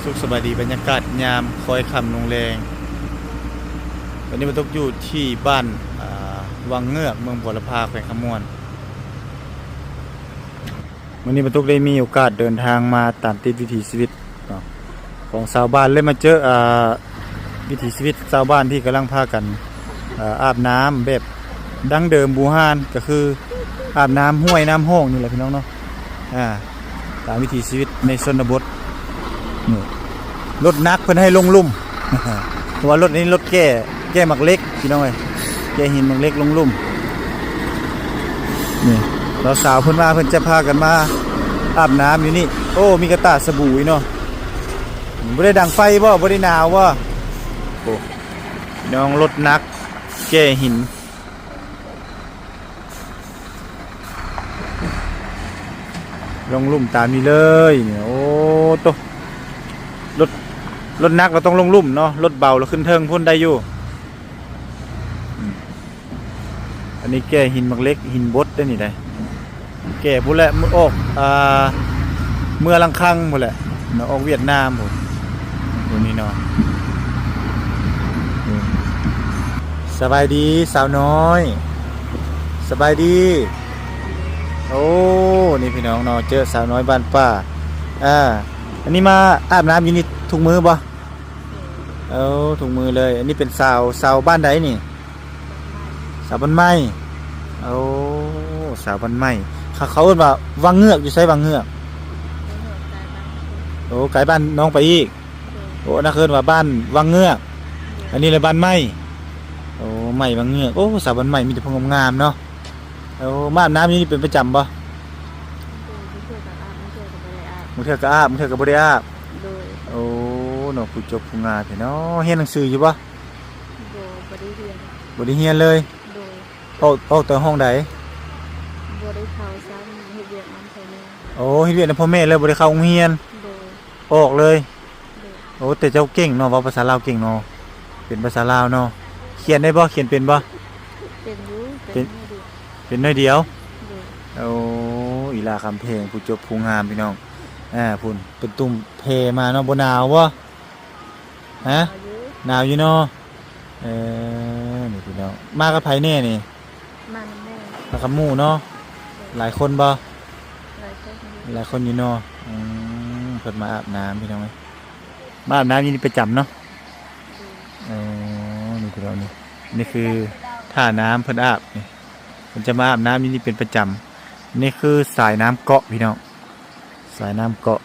สุขสบายดีบรรยากาศยามคอยคำลงแรงวันนี้มาตกอยู่ที่บ้านวังเงือกเมืองบัวลำพาแขวงขมวนวันนี้มาตกได้มีโอกาสเดินทางมาตามติดวิถีชีวิตของชาวบ้านเลยมาเจอวิถีชีวิตชาวบ้านที่กำลังพากันอาบน้ำแบบดั้งเดิมบูฮานก็คืออาบน้ำห้วยน้ำห้องนี่แหละพี่น้องเนาะตามวิถีชีวิตในชนบทรถนักเพิ่นให้ลงลุ่ม เพราะว่ารถนี้รถแก้หมักเล็กพี่น้องเอ้ยแก้หินหมักเล็กลงลุ่มนี่เราสาวเพิ่นมาเพิ่นจะพากันมาอาบน้ำอยู่นี่โอ้มีกระตาสบู่เนาะบ่ได้ดังไฟบ่ได้หนาวบ่โอ้น้องรถนักแก้หินลงลุ่มตามนี้เลยเนี่ยโอ้โตรถนักเราต้องลงลุ่มเนาะรถเบาเราขึ้นเทิงพ่นได้อยู่อันนี้แก่หินมักเล็กหินบดได้นี่ได้แก่พุ่นแหละมือออกเมื่อลังคังพุ่นแหละเนาะออกเวียดนามพุ่นตัวนี้เนาะสบายดีสาวน้อยสบายดีโอ้นี่พี่น้องเนาะเจอสาวน้อยบ้านป้าอันนี้มาอาบน้ำอยู่นี่ทุกมือบ่ทุกมือเลยอันนี้เป็นสาวบ้านใดนี่สาวบ้านไม้สาวบ้านไม้เขาเรียกว่าวังเงือกอยู่ใช่วังเงือกไกลบ้านน้องไปอีกนั่นคือว่าบ้านวังเงือกอันนี้เลยบ้านไม้ไม้วังเงือกสาวบ้านไม้มีแต่พงงามเนาะมาอาบน้ำนี่เป็นประจำบ่มื้อเทื่อก็อาบมื้อเทื่อก็บ่ได้อาบเนาะผู้จบผู้งานเนาะเรียนหนังสืออยู่บ่บ่ได้เรียนเลยเอาแต่ห้องใดบ่ได้เข้าซ้ำเฮ็ดเวียกนำพ่อแม่เฮ็ดเวียกนำพ่อแม่เลยบ่ได้เข้าโรงเรียนออกเลยแต่เจ้าเก่งเนาะเว้าภาษาลาวเก่งเนาะเป็นภาษาลาวเนาะเขียนได้บ่เขียนเป็นบ่เป็นอยู่เป็นน้อยเดียวอีลาคำเพลงผู้จบผู้งามพี่น้องพุ่นเป็นตุ่มเพมาเนาะบ่หนาวบ่ฮะหนาวอยู่เนาะนี่พี่น้องมากับไผแน่นี่มากับแม่มากับหมู่เนาะหลายคนบ่หลายคนอยู่เนาะเพิ่นมาอาบน้ำพี่น้องเอ้ยมาอาบน้ำนี่ประจำเนาะนี่พี่น้องนี่คือท่าน้ำเพิ่นอาบนี่เพิ่นจะมาอาบน้ำนี่เป็นประจำนี่คือสายน้ำเกาะพี่น้องสายน้ำเกาะ